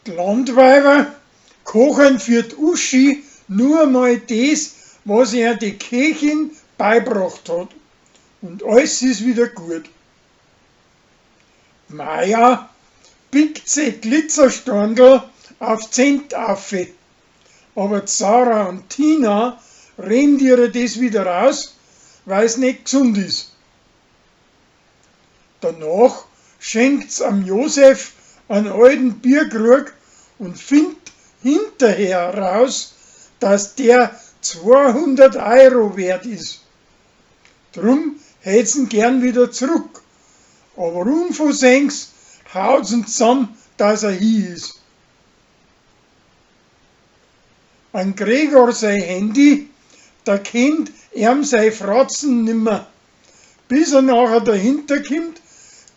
Die Landweiber kochen für die Uschi nur mal das, was ihr die Köchin beibracht hat. Und alles ist wieder gut. Maja biegt sie Glitzerstandel auf Zent auf. Aber Sarah und Tina rennt ihr das wieder raus, weil es nicht gesund ist. Danach schenkt's am Josef einen alten Bierkrug und findet hinterher raus, dass der 200 € wert ist. Drum hätt's ihn gern wieder zurück, aber unversehens haut's ihn zusammen, dass er hier ist. An Gregor sein Handy, da kennt ihm sein Fratzen nimmer, bis er nachher dahinter kommt,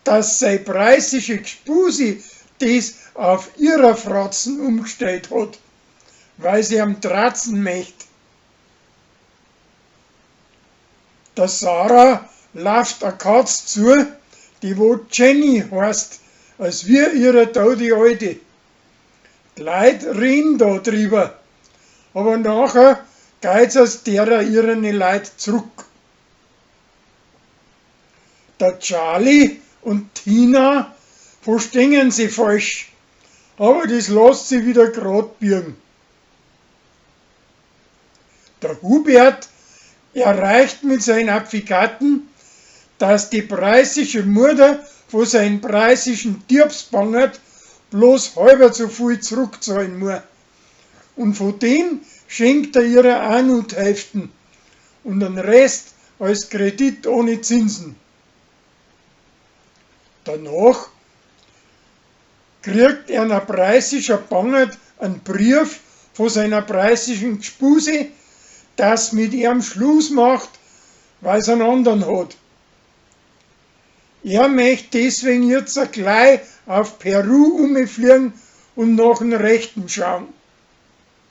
dass sein preisische Gspusi das auf ihrer Fratzen umgestellt hat, weil sie am Tratzen möchte. Der Sarah läuft eine Katz zu, die wo Jenny heißt, als wir ihre tote Alte. Die Leute reden da drüber, aber nachher geht's aus derer ihren Leute zurück. Der Charlie und Tina verstehen sie falsch, aber das lässt sie wieder grad biegen. Der Hubert erreicht mit seinen Affikaten, dass die preisische Mutter von seinen preisischen Diebs bangert, bloß halber so viel zurückzahlen muss. Und von dem schenkt er ihr auch nur die Hälften und den Rest als Kredit ohne Zinsen. Danach kriegt er ein preisischer Bangert einen Brief von seiner preisischen Gspuse, das mit ihm Schluss macht, weil es einen anderen hat. Er möchte deswegen jetzt gleich auf Peru umfliegen und nach dem Rechten schauen.